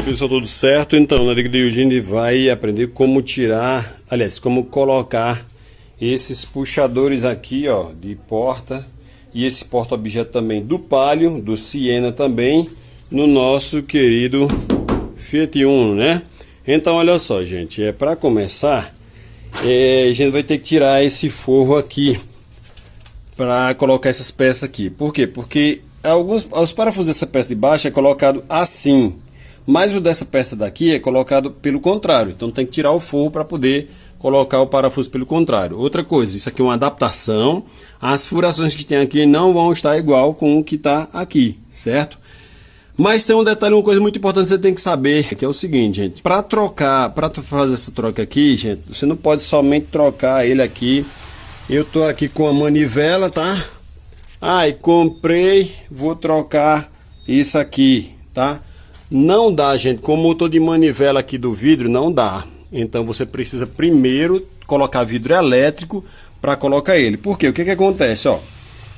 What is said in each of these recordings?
pessoal, tudo certo? Então, na dica de hoje a gente vai aprender como tirar, aliás, como colocar esses puxadores aqui, ó, de porta e esse porta-objeto também do Palio, do Siena também, no nosso querido Fiat Uno, né? Então, olha só, gente, para começar, a gente vai ter que tirar esse forro aqui para colocar essas peças aqui. Por quê? Porque os parafusos dessa peça de baixo é colocado assim, mas o dessa peça daqui é colocado pelo contrário. Então tem que tirar o forro para poder colocar o parafuso pelo contrário. Outra coisa, isso aqui é uma adaptação. As furações que tem aqui não vão estar igual com o que está aqui, certo? Mas tem um detalhe, uma coisa muito importante que você tem que saber, que é o seguinte, gente. Para fazer essa troca aqui, gente, você não pode somente trocar ele aqui. Eu tô aqui com a manivela, tá? E comprei, vou trocar isso aqui, tá? Não dá, gente, com o motor de manivela aqui do vidro, não dá. Então você precisa primeiro colocar vidro elétrico para colocar ele. Por quê? O que que acontece, ó?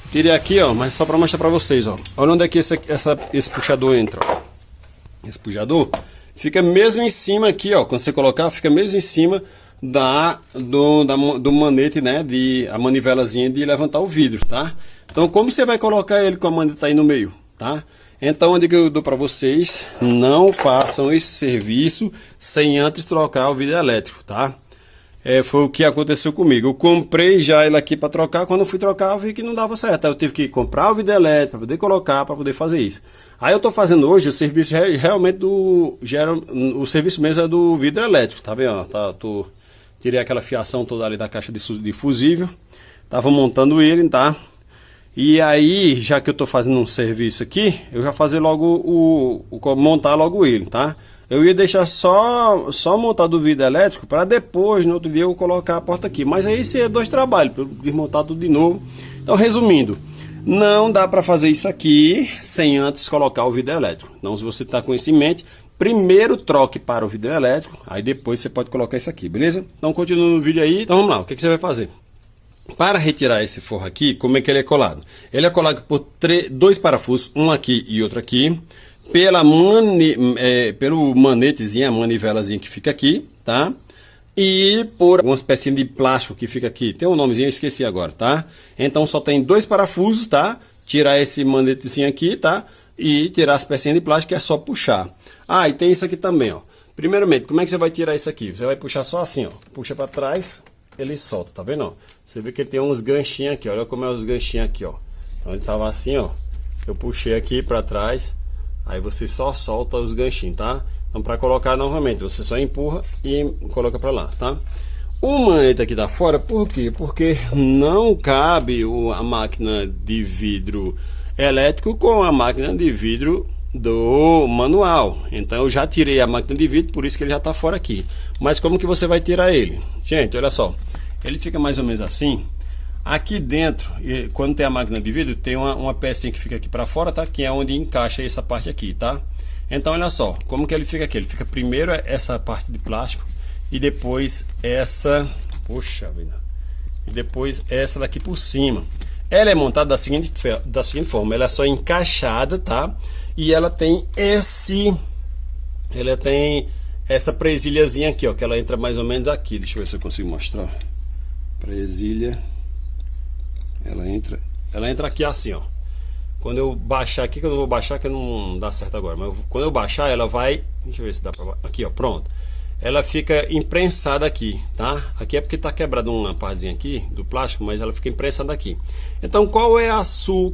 Tirei aqui, ó, mas só para mostrar para vocês, ó. Olha onde é que esse puxador entra, ó. Esse puxador fica mesmo em cima aqui, ó. Quando você colocar, fica mesmo em cima do manete, né, a manivelazinha de levantar o vidro, tá? Então como você vai colocar ele com a maneta aí no meio, tá? Então a dica que eu dou para vocês, não façam esse serviço sem antes trocar o vidro elétrico, tá? Foi o que aconteceu comigo. Eu comprei já ele aqui para trocar. Quando eu fui trocar, eu vi que não dava certo. Aí eu tive que comprar o vidro elétrico para poder colocar, para poder fazer isso. Aí eu tô fazendo hoje o serviço realmente o serviço mesmo é do vidro elétrico, tá vendo? Tirei aquela fiação toda ali da caixa de fusível. Tava montando ele, tá? E aí, já que eu tô fazendo um serviço aqui, eu já fazer logo montar logo ele, tá? Eu ia deixar só montado o vidro elétrico para depois, no outro dia, eu colocar a porta aqui. Mas aí seria dois trabalhos, para eu desmontar tudo de novo. Então, resumindo, não dá para fazer isso aqui sem antes colocar o vidro elétrico. Então, se você tá com isso em mente, primeiro troque para o vidro elétrico, aí depois você pode colocar isso aqui, beleza? Então, continuando no vídeo aí. Então, vamos lá, o que você vai fazer? Para retirar esse forro aqui, como é que ele é colado? Ele é colado por dois parafusos, um aqui e outro aqui, pelo manetezinho, a manivelazinha que fica aqui, tá? E por algumas pecinhas de plástico que fica aqui, tem um nomezinho, eu esqueci agora, tá? Então só tem dois parafusos, tá? Tirar esse manetezinho aqui, tá? E tirar as pecinhas de plástico, é só puxar. E tem isso aqui também, ó. Primeiramente, como é que você vai tirar isso aqui? Você vai puxar só assim, ó. Puxa para trás, ele solta, tá vendo? Ó? Você vê que ele tem uns ganchinhos aqui, olha como é os ganchinhos aqui, ó. Então ele tava assim, ó. Eu puxei aqui para trás, aí você só solta os ganchinhos, tá? Então para colocar novamente, você só empurra e coloca para lá, tá? O manete aqui da fora, por quê? Porque não cabe a máquina de vidro elétrico com a máquina de vidro do manual. Então eu já tirei a máquina de vidro, por isso que ele já tá fora aqui. Mas como que você vai tirar ele? Gente, olha só. Ele fica mais ou menos assim. Aqui dentro, quando tem a máquina de vidro, tem uma pecinha que fica aqui para fora, tá? Que é onde encaixa essa parte aqui, tá? Então olha só, como que ele fica aqui? Ele fica primeiro essa parte de plástico e depois essa, poxa vida, e depois essa daqui por cima. Ela é montada da seguinte forma, ela é só encaixada, tá? E ela tem essa presilhazinha aqui, ó, que ela entra mais ou menos aqui. Deixa eu ver se eu consigo mostrar. Presilha, ela entra aqui assim, ó. Quando eu baixar aqui, que eu não vou baixar, que não dá certo agora, mas quando eu baixar, ela vai, deixa eu ver se dá pra, aqui, ó, pronto. Ela fica imprensada aqui, tá? Aqui é porque tá quebrada uma partezinha aqui do plástico, mas ela fica imprensada aqui. Então, qual é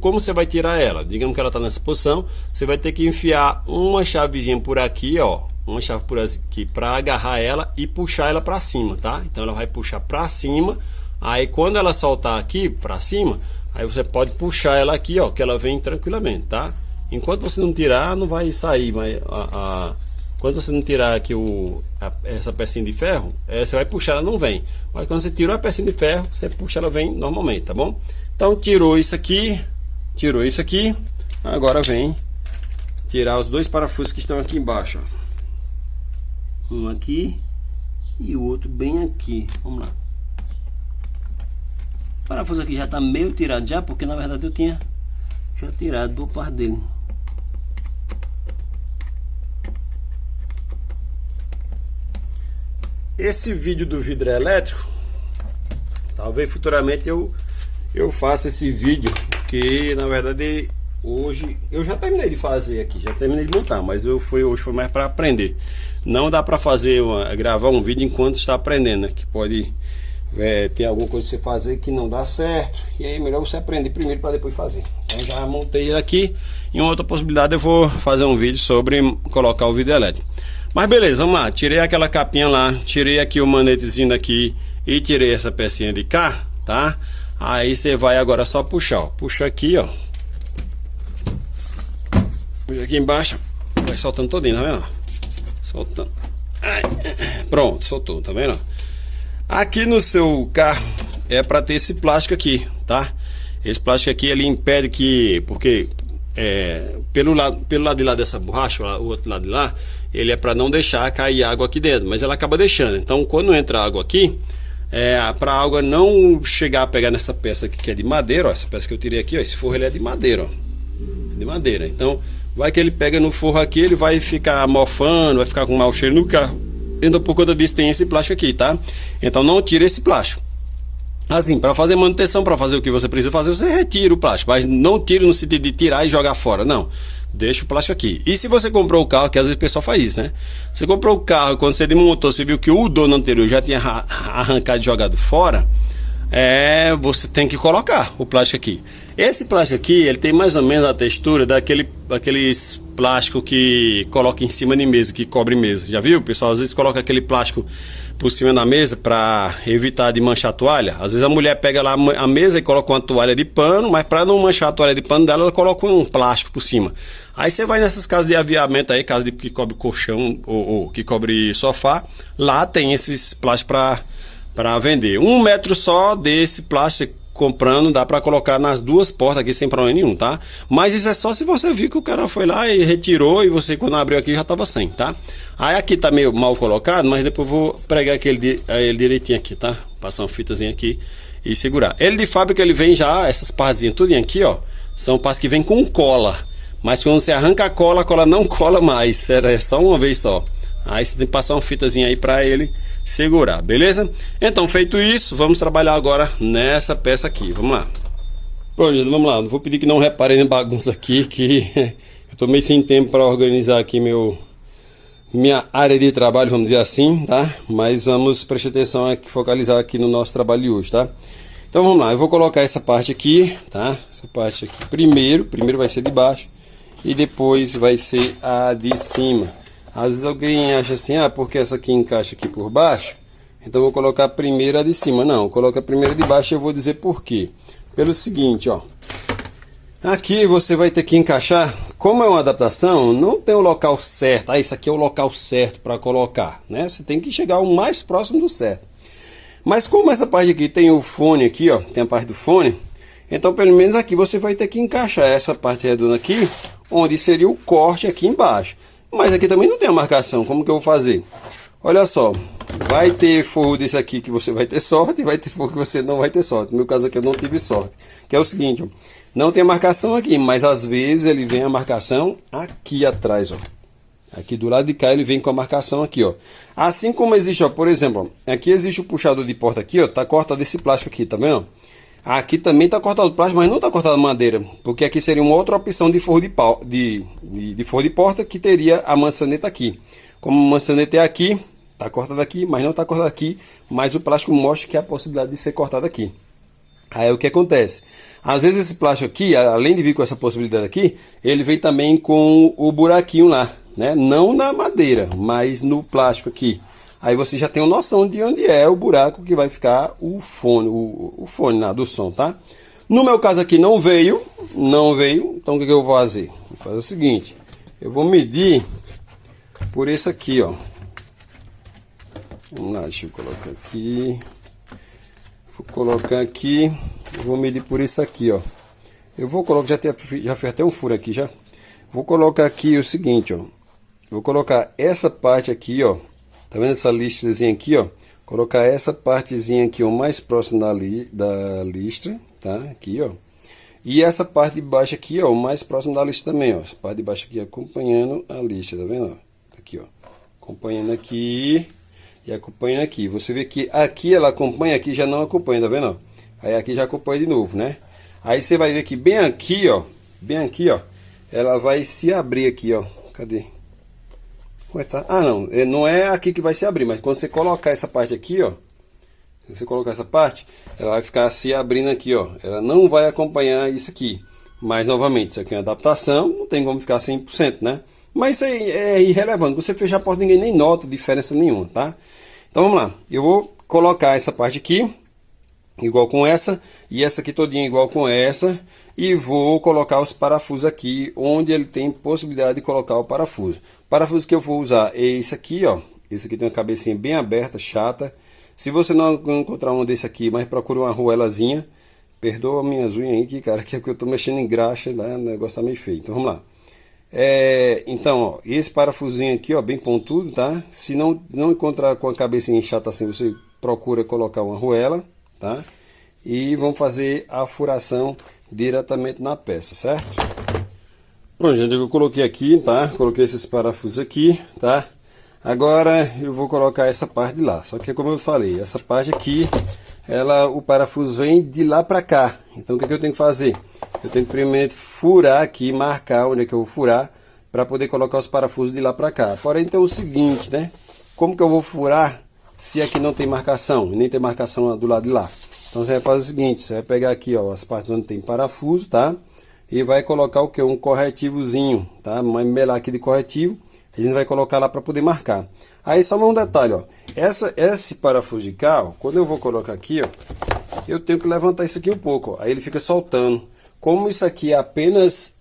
como você vai tirar ela? Digamos que ela tá nessa posição, você vai ter que enfiar uma chavezinha por aqui, ó, uma chave por aqui para agarrar ela e puxar ela para cima, tá? Então ela vai puxar para cima. Aí quando ela soltar aqui para cima, aí você pode puxar ela aqui, ó, que ela vem tranquilamente, tá? Enquanto você não tirar, não vai sair, mas quando você não tirar aqui essa pecinha de ferro, você vai puxar, ela não vem. Mas quando você tirou a pecinha de ferro, você puxa, ela vem normalmente, tá bom? Então tirou isso aqui, agora vem tirar os dois parafusos que estão aqui embaixo, ó. Um aqui e o outro bem aqui. Vamos lá. O parafuso aqui já está meio tirado já, porque na verdade eu tinha já tirado boa parte dele. esse vídeo do vidro elétrico, talvez futuramente eu faça esse vídeo, porque na verdade hoje eu já terminei de fazer aqui, já terminei de montar, mas hoje foi mais para aprender. Não dá para gravar um vídeo enquanto está aprendendo, né? Que pode ter alguma coisa que você fazer que não dá certo, e aí é melhor você aprender primeiro para depois fazer. Então já montei ele aqui. Em outra possibilidade eu vou fazer um vídeo sobre colocar o vidro elétrico. Mas beleza, vamos lá. Tirei aquela capinha lá, tirei aqui o manetezinho daqui e tirei essa pecinha de cá, tá? Aí você vai agora só puxar, ó. Puxa aqui, ó. Puxa aqui embaixo, vai soltando todinho, tá vendo? Soltando. Ai. Pronto, soltou, tá vendo? Aqui no seu carro é para ter esse plástico aqui, tá? Esse plástico aqui ele impede que, porque pelo lado de lá dessa borracha, o outro lado de lá, ele é para não deixar cair água aqui dentro, mas ela acaba deixando. Então quando entra água aqui, para a água não chegar a pegar nessa peça aqui que é de madeira, ó, essa peça que eu tirei aqui, ó, esse forro ele é de madeira, ó, de madeira. Então vai que ele pega no forro aqui, ele vai ficar mofando, vai ficar com mau cheiro no carro. Então por conta disso tem esse plástico aqui, tá? Então não tira esse plástico. Assim, para fazer manutenção, para fazer o que você precisa fazer, você retira o plástico, mas não tira no sentido de tirar e jogar fora, não. Deixa o plástico aqui. E se você comprou o carro, que às vezes o pessoal faz isso, né? Você comprou o carro, quando você desmontou, você viu que o dono anterior já tinha arrancado e jogado fora, você tem que colocar o plástico aqui. Esse plástico aqui, ele tem mais ou menos a textura daqueles plástico que coloca em cima de mesa, que cobre mesa. Já viu? O pessoal às vezes coloca aquele plástico por cima da mesa para evitar de manchar a toalha. Às vezes a mulher pega lá a mesa e coloca uma toalha de pano, mas para não manchar a toalha de pano dela, ela coloca um plástico por cima. Aí você vai nessas casas de aviamento aí, casa que cobre colchão ou que cobre sofá, lá tem esses plásticos para vender. 1 metro só desse plástico comprando, dá para colocar nas duas portas aqui sem problema nenhum, tá? Mas isso é só se você viu que o cara foi lá e retirou e você quando abriu aqui já tava sem, tá? Aí aqui tá meio mal colocado, mas depois eu vou pregar ele direitinho aqui, tá? Passar uma fitazinha aqui e segurar. Ele de fábrica ele vem já, essas parzinhas tudo aqui, ó, são partes que vem com cola. Mas quando você arranca a cola não cola mais, é só uma vez só. Aí você tem que passar uma fitazinha aí para ele segurar, beleza? Então feito isso, vamos trabalhar agora nessa peça aqui, vamos lá. Pronto, gente, vamos lá, não vou pedir que não reparem na bagunça aqui, que eu tô meio sem tempo para organizar aqui minha área de trabalho, vamos dizer assim, tá? Mas vamos prestar atenção aqui, focalizar aqui no nosso trabalho de hoje, tá? Então vamos lá, eu vou colocar essa parte aqui, tá? Essa parte aqui primeiro vai ser de baixo e depois vai ser a de cima. Às vezes alguém acha assim, porque essa aqui encaixa aqui por baixo, então eu vou colocar a primeira de cima. Não, coloca a primeira de baixo e eu vou dizer por quê. Pelo seguinte, ó. Aqui você vai ter que encaixar, como é uma adaptação, não tem o local certo. Isso aqui é o local certo para colocar, né? Você tem que chegar o mais próximo do certo. Mas como essa parte aqui tem o fone aqui, ó, tem a parte do fone, então pelo menos aqui você vai ter que encaixar essa parte redonda aqui, onde seria o corte aqui embaixo. Mas aqui também não tem a marcação, como que eu vou fazer? Olha só, vai ter forro desse aqui que você vai ter sorte e vai ter forro que você não vai ter sorte. No meu caso aqui eu não tive sorte, que é o seguinte, ó, não tem a marcação aqui, mas às vezes ele vem a marcação aqui atrás, ó. Aqui do lado de cá ele vem com a marcação aqui, ó. Assim como existe, ó, por exemplo, aqui existe o puxador de porta aqui, ó, tá cortado esse plástico aqui, tá vendo? Aqui também tá cortado plástico, mas não tá cortado madeira, porque aqui seria uma outra opção de forro de forro de porta, que teria a maçaneta aqui. Como a maçaneta é aqui, tá cortada aqui, mas não tá cortada aqui, mas o plástico mostra que há a possibilidade de ser cortado aqui. Aí o que acontece? Às vezes esse plástico aqui, além de vir com essa possibilidade aqui, ele vem também com o buraquinho lá, né? Não na madeira, mas no plástico aqui. Aí você já tem uma noção de onde é o buraco que vai ficar o fone, o fone lá do som, tá? No meu caso aqui não veio, então o que eu vou fazer? Vou fazer o seguinte, eu vou medir por esse aqui, ó. Vamos lá, deixa eu colocar aqui. Vou colocar aqui, eu vou medir por isso aqui, ó. Eu vou colocar, já fez até um furo aqui já. Vou colocar aqui o seguinte, ó. Vou colocar essa parte aqui, ó. Tá vendo essa listrazinha aqui, ó? Colocar essa partezinha aqui, ó, mais próximo da listra, tá? Aqui, ó. E essa parte de baixo aqui, ó, mais próximo da listra também, ó. Essa parte de baixo aqui acompanhando a listra, tá vendo? Ó? Aqui, ó. Acompanhando aqui. e acompanha aqui. Você vê que aqui ela acompanha, aqui já não acompanha, tá vendo? Aí aqui já acompanha de novo, né? Aí você vai ver que bem aqui, ó, ela vai se abrir aqui, ó. Cadê? Ué, tá? Ah, não, não é aqui que vai se abrir, mas quando você colocar essa parte aqui, ó, se você colocar essa parte, ela vai ficar se abrindo aqui, ó. Ela não vai acompanhar isso aqui. Mas novamente, isso aqui é uma adaptação, não tem como ficar 100%, né? Mas isso aí é irrelevante. Você fechar a porta, ninguém nem nota diferença nenhuma, tá? Então vamos lá. Eu vou colocar essa parte aqui igual com essa, e essa aqui todinha igual com essa, e vou colocar os parafusos aqui onde ele tem possibilidade de colocar o parafuso. O parafuso que eu vou usar é esse aqui, ó. Esse aqui tem uma cabecinha bem aberta, chata. Se você não encontrar um desse aqui, mas procura uma arruelazinha, perdoa minhas unhas aí, cara, que é porque eu tô mexendo em graxa, né? O negócio tá meio feio. Então vamos lá. Então, ó, esse parafusinho aqui, ó, bem pontudo, tá? Se não encontrar com a cabecinha chata assim, você procura colocar uma arruela, tá? E vamos fazer a furação diretamente na peça, certo? Pronto, gente, eu coloquei aqui, tá? Coloquei esses parafusos aqui, tá? Agora eu vou colocar essa parte de lá. Só que como eu falei, essa parte aqui, o parafuso vem de lá para cá. Então o que eu tenho que fazer? Eu tenho que primeiro furar aqui, marcar onde é que eu vou furar, para poder colocar os parafusos de lá para cá. Porém, então é o seguinte, né? Como que eu vou furar se aqui não tem marcação, nem tem marcação do lado de lá? Então você vai fazer o seguinte, você vai pegar aqui, ó, as partes onde tem parafuso, tá? E vai colocar o que? Um corretivozinho, tá? Uma melar aqui de corretivo, a gente vai colocar lá para poder marcar. Aí só um detalhe, ó, esse parafuso de cá, ó, quando eu vou colocar aqui, ó, eu tenho que levantar isso aqui um pouco, ó, aí ele fica soltando. Como isso aqui é apenas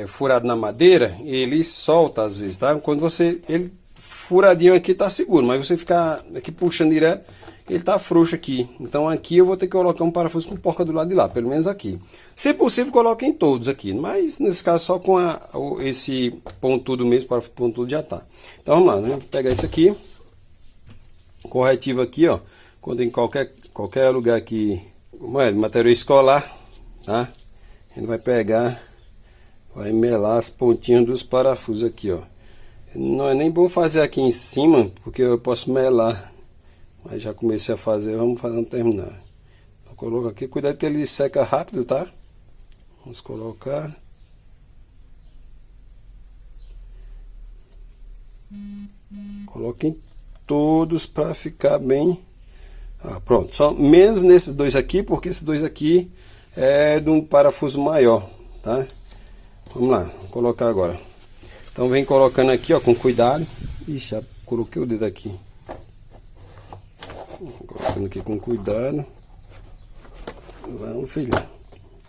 furado na madeira, ele solta às vezes, tá? Quando ele furadinho aqui tá seguro, mas você ficar aqui puxando direto, ele tá frouxo aqui. Então aqui eu vou ter que colocar um parafuso com porca do lado de lá, pelo menos aqui. Se possível, coloque em todos aqui, mas nesse caso só com esse pontudo mesmo, parafuso pontudo já tá. Então vamos lá, né? Vou pegar isso aqui, corretivo aqui, ó, quando em qualquer lugar aqui, como é, material escolar, tá? A gente vai pegar, vai melar as pontinhas dos parafusos aqui, ó. Não é nem bom fazer aqui em cima, porque eu posso melar. Mas já comecei a fazer, vamos terminar. Então, coloca aqui, cuidado que ele seca rápido, tá? Vamos colocar. Coloquem todos para ficar bem. Pronto, só menos nesses dois aqui, porque esses dois aqui é de um parafuso maior, tá? Vamos lá, vou colocar agora. Então vem colocando aqui, ó, com cuidado. Ixi, já coloquei o dedo aqui. Colocando aqui com cuidado. Vamos, filho.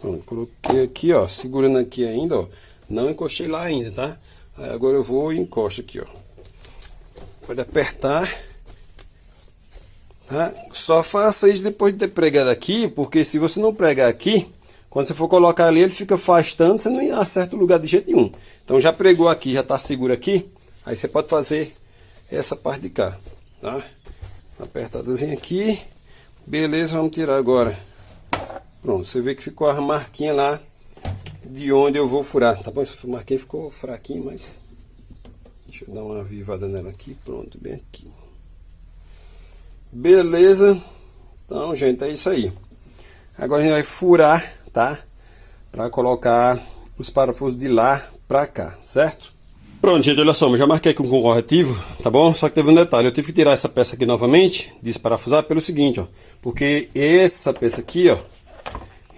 Pronto, coloquei aqui, ó, segurando aqui ainda, ó. Não encostei lá ainda, tá? Aí agora eu vou e encosto aqui, ó. Pode apertar. Tá? Só faça isso depois de ter pregado aqui, porque se você não pregar aqui, quando você for colocar ali, ele fica afastando, você não acerta o lugar de jeito nenhum. Então já pregou aqui, já está seguro aqui, aí você pode fazer essa parte de cá, tá? Apertadazinha aqui, beleza, vamos tirar agora. Pronto, você vê que ficou a marquinha lá de onde eu vou furar, tá bom? Essa marquinha ficou fraquinha, mas deixa eu dar uma avivada nela aqui, pronto, bem aqui. Beleza, então gente, é isso aí. Agora a gente vai furar, tá? Para colocar os parafusos de lá para cá, certo? Pronto, gente, olha só, eu já marquei aqui com o corretivo, tá bom? Só que teve um detalhe, eu tive que tirar essa peça aqui novamente, desparafusar, pelo seguinte, ó. Porque essa peça aqui, ó,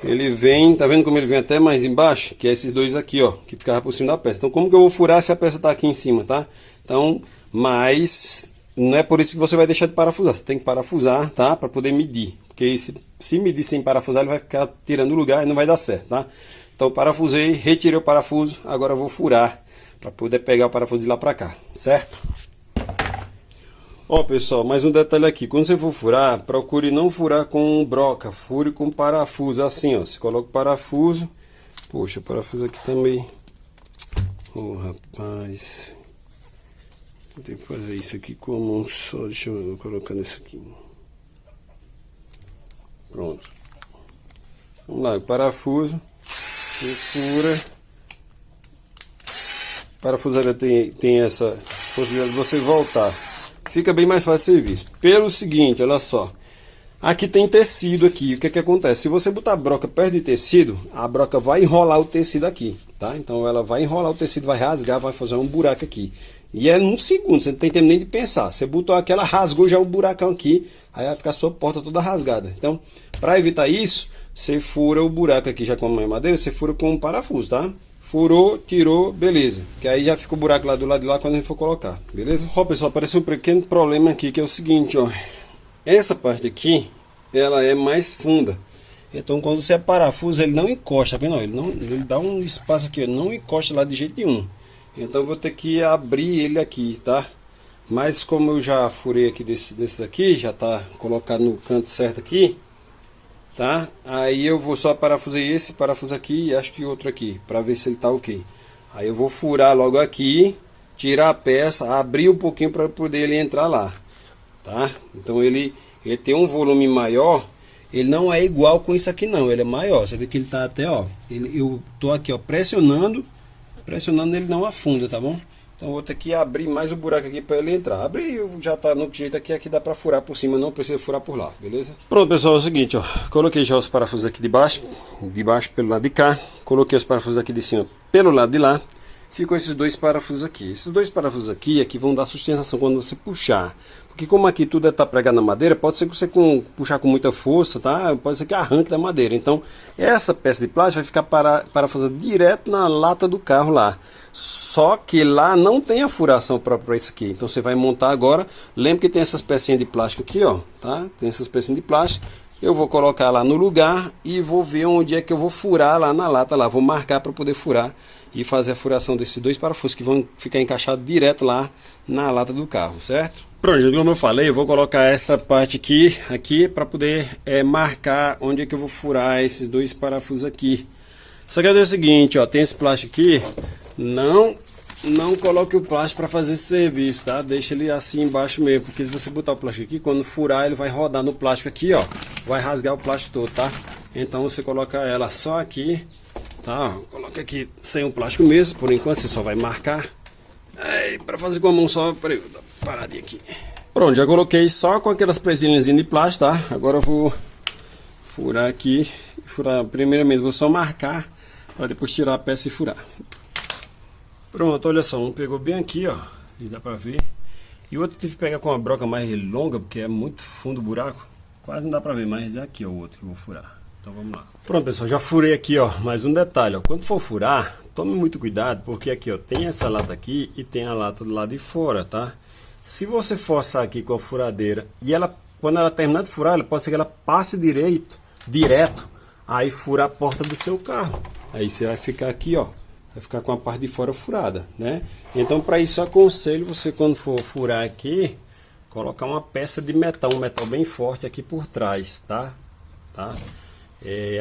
ele vem, tá vendo como ele vem até mais embaixo? Que é esses dois aqui, ó, que ficava por cima da peça. Então como que eu vou furar se a peça tá aqui em cima, tá? Então, mas não é por isso que você vai deixar de parafusar, você tem que parafusar, tá? Para poder medir, porque se medir sem parafusar, ele vai ficar tirando o lugar e não vai dar certo, tá? Então parafusei, retirei o parafuso, agora eu vou furar para poder pegar o parafuso de lá para cá, certo? Ó, pessoal, mais um detalhe aqui, quando você for furar, procure não furar com broca, fure com parafuso, assim, ó, você coloca o parafuso, poxa, o parafuso aqui também, ô, rapaz, vou ter que fazer isso aqui com a mão só, deixa eu colocar nesse aqui, pronto, vamos lá, o parafuso, você fura. Parafusadeira tem essa possibilidade de você voltar. Fica bem mais fácil o serviço. Pelo seguinte, olha só. Aqui tem tecido aqui. O que acontece? Se você botar a broca perto de tecido, a broca vai enrolar o tecido aqui, tá? Então ela vai enrolar o tecido, vai rasgar, vai fazer um buraco aqui. E é num segundo, você não tem tempo nem de pensar. Você botou aquela, rasgou já o buracão aqui, aí vai ficar a sua porta toda rasgada. Então, para evitar isso, você fura o buraco aqui já com a madeira, você fura com um parafuso, tá? Furou, tirou, beleza. Que aí já fica o buraco lá do lado de lá quando a gente for colocar, beleza? Ó, pessoal, apareceu um pequeno problema aqui, que é o seguinte, ó. Essa parte aqui, ela é mais funda. Então quando você parafusa, ele não encosta, tá vendo? Ele dá um espaço aqui, ó, não encosta lá de jeito nenhum. Então eu vou ter que abrir ele aqui, tá? Mas como eu já furei aqui desses aqui, já tá colocado no canto certo aqui, tá? Aí eu vou só parafusei esse parafuso aqui e acho que outro aqui, para ver se ele tá ok. Aí eu vou furar logo aqui, tirar a peça, abrir um pouquinho para poder ele entrar lá. Tá? Então ele tem um volume maior, ele não é igual com isso aqui não, ele é maior. Você vê que ele tá até, ó, eu tô aqui, ó, pressionando ele não afunda, tá bom? Então eu vou ter que abrir mais o buraco aqui para ele entrar. Abrir, já tá no jeito aqui dá para furar por cima, não precisa furar por lá, beleza? Pronto, pessoal, é o seguinte, ó, coloquei já os parafusos aqui de baixo pelo lado de cá, coloquei os parafusos aqui de cima pelo lado de lá. Ficou esses dois parafusos aqui. Esses dois parafusos aqui vão dar sustentação quando você puxar. Porque como aqui tudo está pregado na madeira, pode ser que você puxar com muita força, tá? Pode ser que arranque da madeira. Então, essa peça de plástico vai ficar parafusada direto na lata do carro lá. Só que lá não tem a furação própria para isso aqui. Então, você vai montar agora. Lembra que tem essas pecinhas de plástico aqui, ó, tá? Tem essas pecinhas de plástico. Eu vou colocar lá no lugar e vou ver onde é que eu vou furar lá na lata lá. Vou marcar para poder furar e fazer a furação desses dois parafusos que vão ficar encaixados direto lá na lata do carro, certo? Pronto, como eu falei, eu vou colocar essa parte aqui para poder marcar onde é que eu vou furar esses dois parafusos aqui. Só que é o seguinte, ó, tem esse plástico aqui, não coloque o plástico para fazer esse serviço, tá? Deixa ele assim embaixo mesmo, porque se você botar o plástico aqui, quando furar ele vai rodar no plástico aqui, ó, vai rasgar o plástico todo, tá? Então você coloca ela só aqui, tá? Coloca aqui sem o plástico mesmo, por enquanto você só vai marcar. Para fazer com a mão só, peraí, vou dar uma paradinha aqui. Pronto, já coloquei só com aquelas presilhas de plástico, tá? Agora eu vou furar aqui, primeiramente vou só marcar para depois tirar a peça e furar. Pronto, olha só, um pegou bem aqui, ó, dá pra ver. E o outro tive que pegar com uma broca mais longa, porque é muito fundo o buraco. Quase não dá pra ver, mas é aqui, ó, o outro que eu vou furar. Então vamos lá. Pronto, pessoal, já furei aqui, ó, mais um detalhe, ó. Quando for furar, tome muito cuidado, porque aqui, ó, tem essa lata aqui e tem a lata do lado de fora, tá? Se você forçar aqui com a furadeira e ela, quando ela terminar de furar, ela pode ser que ela passe direto, aí fura a porta do seu carro. Aí você vai ficar aqui, ó, vai ficar com a parte de fora furada, né? Então, para isso, eu aconselho você, quando for furar aqui, colocar uma peça de metal, um metal bem forte aqui por trás, tá?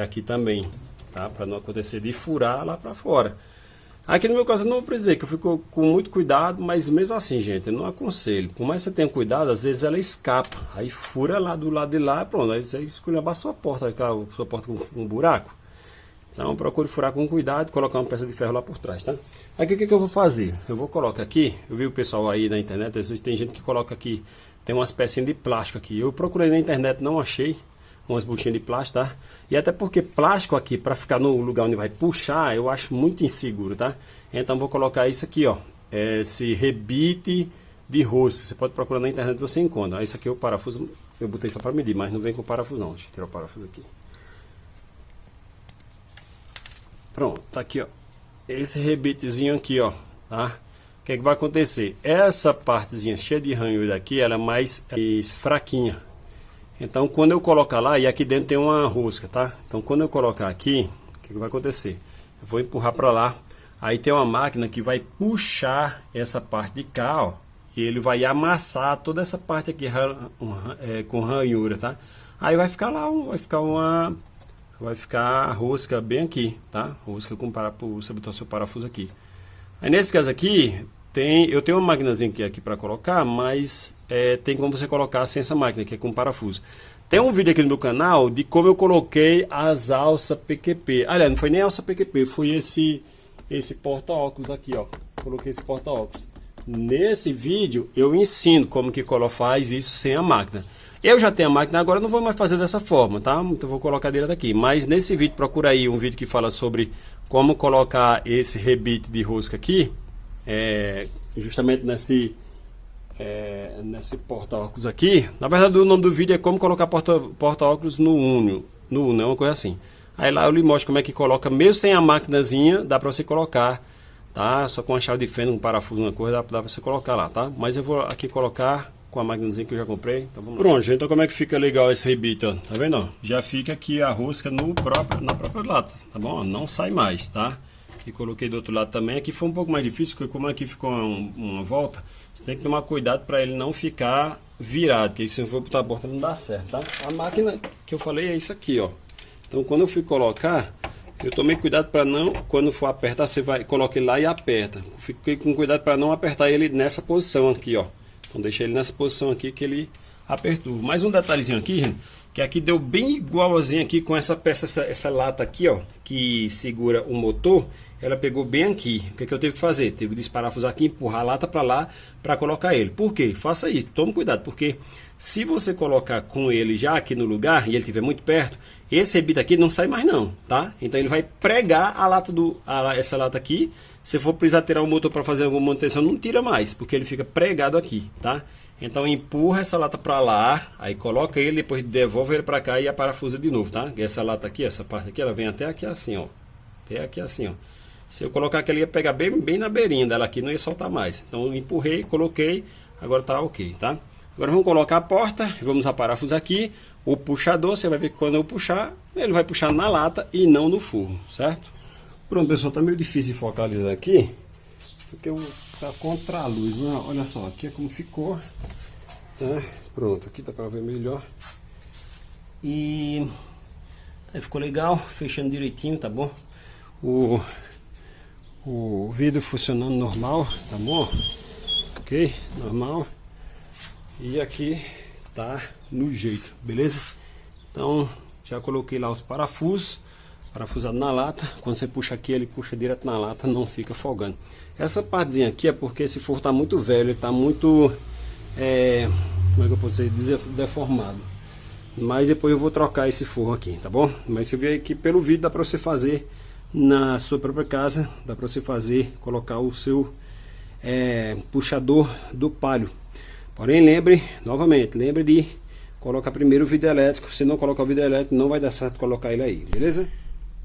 Aqui também, tá? Para não acontecer de furar lá para fora. Aqui no meu caso eu não vou dizer que eu fico com muito cuidado, mas mesmo assim, gente, eu não aconselho. Por mais que você tenha cuidado, às vezes ela escapa. Aí fura lá do lado de lá, pronto, aí você escolhe a sua porta, vai ficar a sua porta com um buraco. Então procure furar com cuidado, colocar uma peça de ferro lá por trás, tá? Aqui o que eu vou fazer? Eu vou colocar aqui, eu vi o pessoal aí na internet, às vezes tem gente que coloca aqui, tem umas pecinhas de plástico aqui. Eu procurei na internet, não achei umas buchinhas de plástico, tá? E até porque plástico aqui, para ficar no lugar onde vai puxar, eu acho muito inseguro, tá? Então vou colocar isso aqui, ó, esse rebite de rosca. Você pode procurar na internet, você encontra. Isso aqui é o parafuso, eu botei só para medir, mas não vem com parafuso não. Deixa eu tirar o parafuso aqui. Pronto, tá aqui, ó, esse rebitezinho aqui, ó, tá? O que é que vai acontecer? Essa partezinha cheia de ranhura daqui, ela é mais fraquinha. Então quando eu colocar lá, e aqui dentro tem uma rosca, tá? Então quando eu colocar aqui, o que vai acontecer? Eu vou empurrar para lá, aí tem uma máquina que vai puxar essa parte de cá, ó, e ele vai amassar toda essa parte aqui com ranhura, tá? Aí vai ficar lá, vai ficar a rosca bem aqui, tá? Rosca com parafuso, você botar o seu parafuso aqui. Aí nesse caso aqui, eu tenho uma maquinazinha aqui para colocar, mas tem como você colocar sem essa máquina, que é com parafuso. Tem um vídeo aqui no meu canal de como eu coloquei as alças PQP. Aliás, não foi nem alça PQP, foi esse porta-óculos aqui, ó. Coloquei esse porta-óculos. nesse vídeo eu ensino como que faz isso sem a máquina. Eu já tenho a máquina, agora não vou mais fazer dessa forma, tá? Então vou colocar direto aqui. Mas nesse vídeo, procura aí um vídeo que fala sobre como colocar esse rebite de rosca aqui, justamente nesse porta-óculos aqui. Na verdade, o nome do vídeo é como colocar porta-óculos no Uno, é uma coisa assim. Aí lá eu lhe mostro como é que coloca, mesmo sem a maquinazinha, dá pra você colocar, tá? Só com a chave de fenda, um parafuso, uma coisa, dá pra você colocar lá, tá? Mas eu vou aqui colocar com a maquinazinha que eu já comprei. Então vamos lá. Pronto, gente, então como é que fica legal esse rebite, ó? Tá vendo? Ó? Já fica aqui a rosca na própria lata, tá bom? Não sai mais, tá? E coloquei do outro lado também. Aqui foi um pouco mais difícil, porque como aqui ficou uma volta, você tem que tomar cuidado para ele não ficar virado, porque se eu for botar a porta não dá certo, tá? A máquina que eu falei é isso aqui, ó. Então quando eu fui colocar, eu tomei cuidado para não, quando for apertar, você vai colocar ele lá e aperta. Fiquei com cuidado para não apertar ele nessa posição aqui, ó. Então deixa ele nessa posição aqui que ele apertou. Mais um detalhezinho aqui, gente, que aqui deu bem igualzinho aqui com essa peça, essa lata aqui, ó, que segura o motor. Ela pegou bem aqui. O que eu tive que fazer? Tive que desparafusar aqui, empurrar a lata para lá para colocar ele. Por quê? Faça isso, tome cuidado, porque se você colocar com ele já aqui no lugar e ele estiver muito perto, esse rebite aqui não sai mais não, tá? Então ele vai pregar a lata essa lata aqui. Se for precisar tirar o motor para fazer alguma manutenção, não tira mais, porque ele fica pregado aqui, tá? Então empurra essa lata para lá, aí coloca ele, depois devolve ele para cá e aparafusa de novo, tá? Essa lata aqui, essa parte aqui, ela vem até aqui assim, ó. Até aqui assim, ó. Se eu colocar aqui, ele ia pegar bem na beirinha dela aqui, não ia soltar mais. Então eu empurrei, coloquei, agora tá ok, tá? Agora vamos colocar a porta, vamos aparafusar aqui. O puxador, você vai ver que quando eu puxar, ele vai puxar na lata e não no forro, certo? Pronto, pessoal, tá meio difícil de focalizar aqui, porque tá contra a luz, né? Olha só, aqui é como ficou, tá? Pronto, aqui tá para ver melhor. E ficou legal, fechando direitinho, tá bom? O vidro funcionando normal, tá bom? Ok, normal. E aqui tá no jeito, beleza? Então já coloquei lá os parafusos, parafusado na lata. Quando você puxa aqui, ele puxa direto na lata, não fica folgando. Essa partezinha aqui é porque esse forro tá muito velho, ele tá muito como é que eu posso dizer, deformado. Mas depois eu vou trocar esse forro aqui, tá bom? Mas você vê aqui pelo vídeo, dá para você fazer na sua própria casa, dá para você fazer, colocar o seu puxador do palio. Porém, novamente, lembre de colocar primeiro o vidro elétrico. Se não colocar o vidro elétrico, não vai dar certo colocar ele aí, beleza?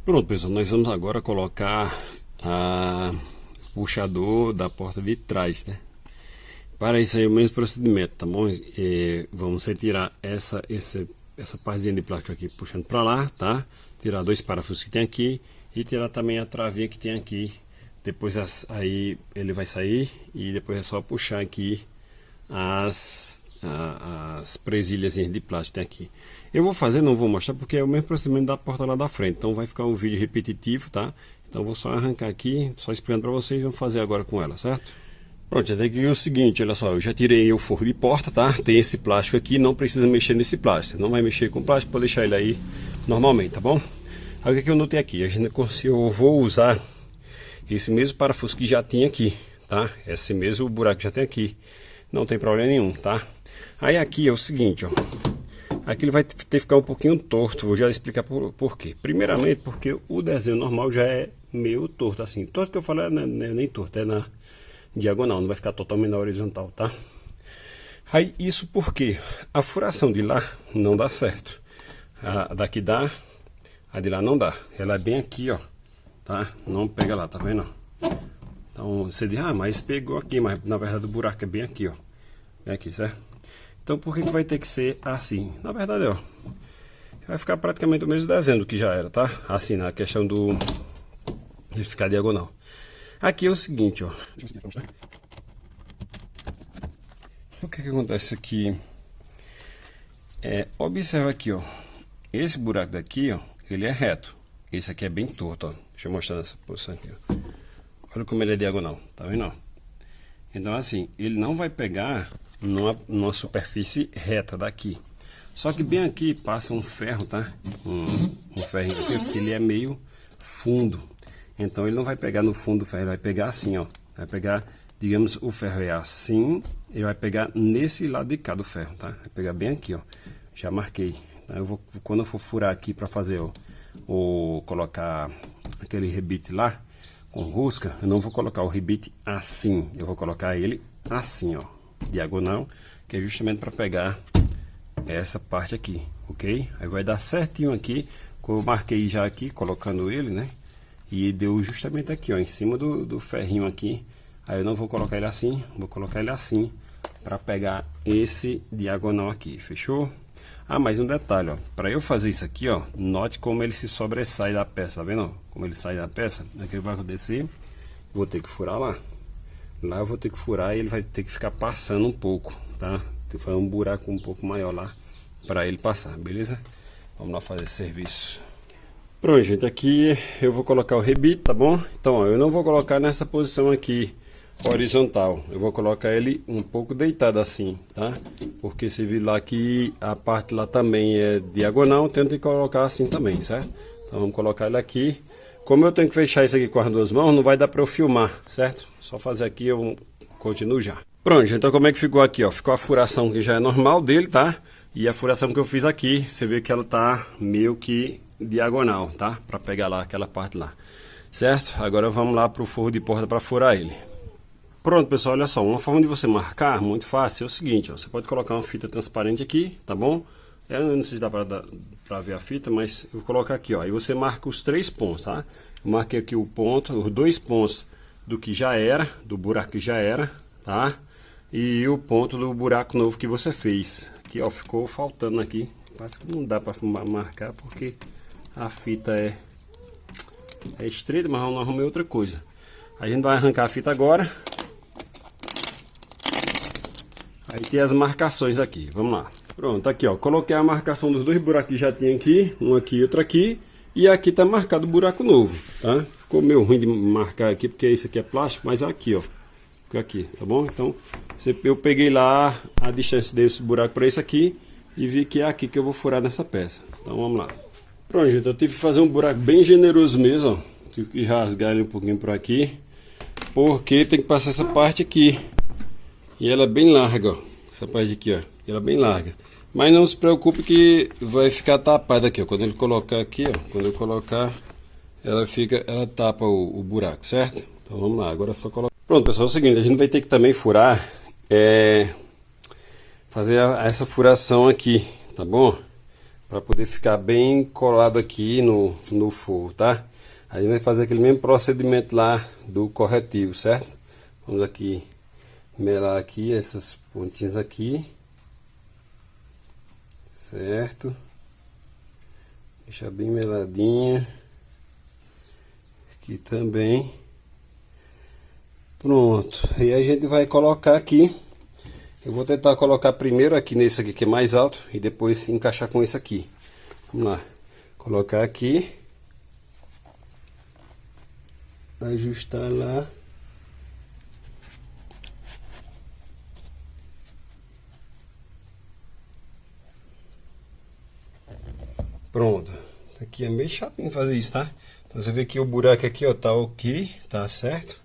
Pronto, pessoal, nós vamos agora colocar a puxador da porta de trás, né? Para isso aí é o mesmo procedimento, tá bom? Vamos retirar essa partezinha de plástico aqui, puxando para lá, tá? Tirar dois parafusos que tem aqui e tirar também a travinha que tem aqui. Depois aí ele vai sair e depois é só puxar aqui as presilhas de plástico tem aqui. Eu vou fazer, não vou mostrar porque é o mesmo procedimento da porta lá da frente, então vai ficar um vídeo repetitivo, tá? Então vou só arrancar aqui, só explicando para vocês, vamos fazer agora com ela, certo? Pronto, já tem aqui o seguinte, olha só, eu já tirei o forro de porta, tá? Tem esse plástico aqui, não precisa mexer nesse plástico, não vai mexer com plástico, pode deixar ele aí normalmente, tá bom? Aí o que eu notei aqui, eu vou usar esse mesmo parafuso que já tinha aqui, tá? Esse mesmo buraco que já tem aqui, não tem problema nenhum, tá? Aí aqui é o seguinte, ó, aqui ele vai ter que ficar um pouquinho torto, vou já explicar por quê. Primeiramente porque o desenho normal já é meio torto, assim, torto que eu falo não é nem torto, é na diagonal, não vai ficar totalmente na horizontal, tá? Aí isso porque a furação de lá não dá certo, a daqui dá, a de lá não dá, ela é bem aqui, ó, tá? Não pega lá, tá vendo? Então você diz, mas pegou aqui, mas na verdade o buraco é bem aqui, ó, bem aqui, certo? Então por que vai ter que ser assim? Na verdade, ó, vai ficar praticamente o mesmo desenho do que já era, tá? Assim, na questão de ficar diagonal. Aqui é o seguinte, ó. O que acontece aqui? Observa aqui, ó. Esse buraco daqui, ó, ele é reto. Esse aqui é bem torto, ó. Deixa eu mostrar nessa posição aqui, ó. Olha como ele é diagonal, tá vendo? Então assim, ele não vai pegar numa superfície reta daqui. Só que bem aqui passa um ferro, tá? Um ferrinho aqui, porque ele é meio fundo. Então ele não vai pegar no fundo do ferro, ele vai pegar assim, ó. Vai pegar digamos, o ferro é assim, ele vai pegar nesse lado de cá do ferro, tá? Vai pegar bem aqui, ó. Já marquei. Quando eu for furar aqui para fazer colocar aquele rebite lá com rosca, eu não vou colocar o rebite assim, eu vou colocar ele assim, ó, diagonal, que é justamente para pegar essa parte aqui, ok? Aí vai dar certinho aqui, eu marquei já aqui, colocando ele, né? E deu justamente aqui, ó, em cima do ferrinho aqui. Aí eu não vou colocar ele assim, vou colocar ele assim, para pegar esse diagonal aqui, fechou? Ah, mais um detalhe, ó, para eu fazer isso aqui, ó, note como ele se sobressai da peça, tá vendo, ó? Como ele sai da peça, aqui vai acontecer, vou ter que furar lá. Lá eu vou ter que furar e ele vai ter que ficar passando um pouco, tá? Tem que fazer um buraco um pouco maior lá, para ele passar, beleza? Vamos lá fazer esse serviço. Pronto, gente, aqui eu vou colocar o rebite, tá bom? Então, ó, eu não vou colocar nessa posição aqui, horizontal, eu vou colocar ele um pouco deitado assim, tá? Porque se vir lá que a parte lá também é diagonal, tento que colocar assim também, certo? Então vamos colocar ele aqui. Como eu tenho que fechar isso aqui com as duas mãos, não vai dar para eu filmar, certo? Só fazer aqui, eu continuo já. Pronto, gente, então como é que ficou aqui, ó? Ficou a furação que já é normal dele, tá? E a furação que eu fiz aqui, você vê que ela tá meio que diagonal, tá? Para pegar lá aquela parte lá, certo? Agora vamos lá pro forro de porta para furar ele. Pronto, pessoal, olha só, uma forma de você marcar muito fácil é o seguinte, ó, você pode colocar uma fita transparente aqui, tá bom? Eu não sei se dá para ver a fita, mas eu vou colocar aqui, ó, e você marca os 3 pontos, tá? Eu marquei aqui o ponto, os 2 pontos do que já era, do buraco que já era, tá? E o ponto do buraco novo que você fez. Aqui, ó, ficou faltando aqui, quase que não dá para marcar porque a fita é estreita, mas eu não arrumei outra coisa. A gente vai arrancar a fita agora. Aí tem as marcações aqui, vamos lá. Pronto, aqui ó, coloquei a marcação dos 2 buracos que já tinha aqui, um aqui e outro aqui. E aqui tá marcado o buraco novo, tá? Ficou meio ruim de marcar aqui, porque isso aqui é plástico, mas aqui ó, ficou aqui, tá bom? Então, eu peguei lá a distância desse buraco para esse aqui e vi que é aqui que eu vou furar nessa peça. Então vamos lá. Pronto, gente, eu tive que fazer um buraco bem generoso mesmo, ó. Tive que rasgar ele um pouquinho por aqui, porque tem que passar essa parte aqui. E ela é bem larga, ó. Essa parte aqui, ó. Ela é bem larga. Mas não se preocupe que vai ficar tapada aqui, ó. Quando ele colocar aqui, ó. Quando eu colocar, ela tapa o buraco, certo? Então vamos lá, agora é só colocar. Pronto, pessoal, é o seguinte, a gente vai ter que também furar, fazer essa furação aqui, tá bom? Para poder ficar bem colado aqui no forro, tá? A gente vai fazer aquele mesmo procedimento lá do corretivo, certo? Vamos aqui melar aqui essas pontinhas aqui, certo? Deixar bem meladinha aqui também. Pronto, aí a gente vai colocar aqui. Eu vou tentar colocar primeiro aqui nesse aqui que é mais alto e depois encaixar com esse aqui. Vamos lá, colocar aqui, ajustar lá. Pronto, aqui é meio chatinho fazer isso, tá? Então você vê que o buraco aqui, ó, tá ok, tá certo.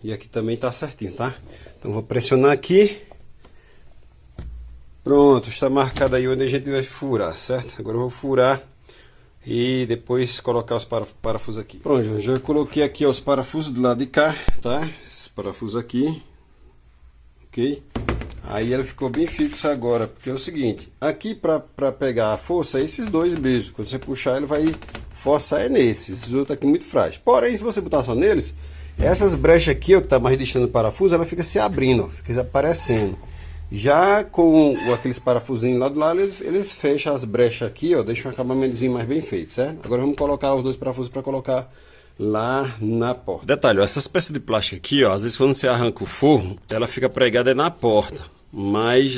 E aqui também tá certinho, tá? Então vou pressionar aqui. Pronto, está marcado aí onde a gente vai furar, certo? Agora eu vou furar e depois colocar os parafusos aqui. Pronto, já coloquei aqui ó, os parafusos do lado de cá, tá? Esses parafusos aqui, ok? Aí ele ficou bem fixo agora, porque é o seguinte, aqui para pegar a força é esses dois mesmo. Quando você puxar ele vai forçar é nesses, esses outros aqui muito frágeis. Porém, se você botar só neles, essas brechas aqui, ó, que tá mais distante do parafuso, ela fica se abrindo, ó, fica aparecendo. Já com aqueles parafusinhos lá do lado, eles fecham as brechas aqui, ó, deixam um acabamentozinho mais bem feito, certo? Agora vamos colocar os 2 parafusos para colocar lá na porta. Detalhe, ó, essas peças de plástico aqui, ó, às vezes quando você arranca o forro, ela fica pregada na porta. Mas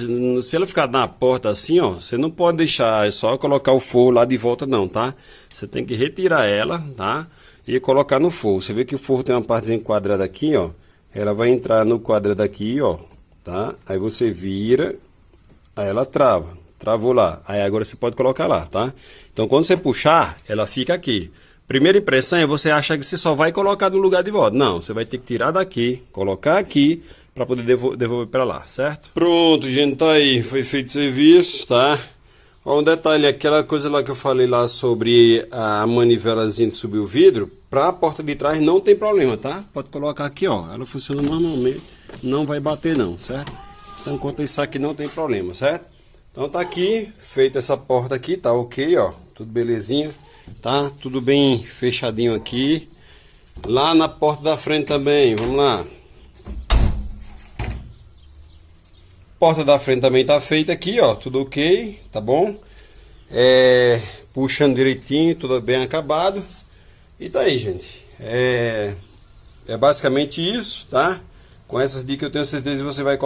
se ela ficar na porta assim, ó, você não pode deixar, é só colocar o forro lá de volta não, tá? Você tem que retirar ela, tá? E colocar no forro. Você vê que o forro tem uma partezinha quadrada aqui, ó. Ela vai entrar no quadrado aqui, ó, tá? Aí você vira, aí ela travou lá. Aí agora você pode colocar lá, tá? Então quando você puxar, ela fica aqui. primeira impressão é você achar que você só vai colocar no lugar de volta. Não, você vai ter que tirar daqui, colocar aqui, para poder devolver para lá, certo? Pronto, gente, tá aí. Foi feito o serviço, tá? Ó, um detalhe, aquela coisa lá que eu falei lá sobre a manivelazinha de subir o vidro, para a porta de trás não tem problema, tá? Pode colocar aqui, ó. Ela funciona normalmente, não vai bater não, certo? Então, quanto a isso aqui não tem problema, certo? Então tá aqui, feita essa porta aqui, tá ok, ó. Tudo belezinha, tá? Tudo bem fechadinho aqui. Lá na porta da frente também, vamos lá. Porta da frente também tá feita aqui, ó, tudo ok, tá bom? Puxando direitinho, tudo bem acabado. E tá aí, gente. É basicamente isso, tá? Com essas dicas eu tenho certeza que você vai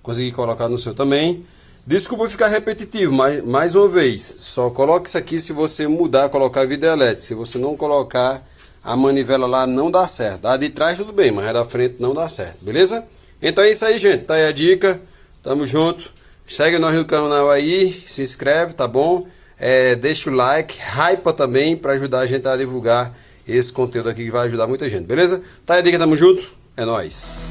conseguir colocar no seu também. Desculpa ficar repetitivo, mas mais uma vez, só coloque isso aqui se você mudar, colocar vidro elétrico. Se você não colocar a manivela lá, não dá certo. A de trás tudo bem, mas a da frente não dá certo, beleza? Então é isso aí, gente. Tá aí a dica. Tamo junto. Segue nós no canal aí, se inscreve, tá bom? Deixa o like, hypa também para ajudar a gente a divulgar esse conteúdo aqui que vai ajudar muita gente, beleza? Tá aí a dica, tamo junto. É nóis.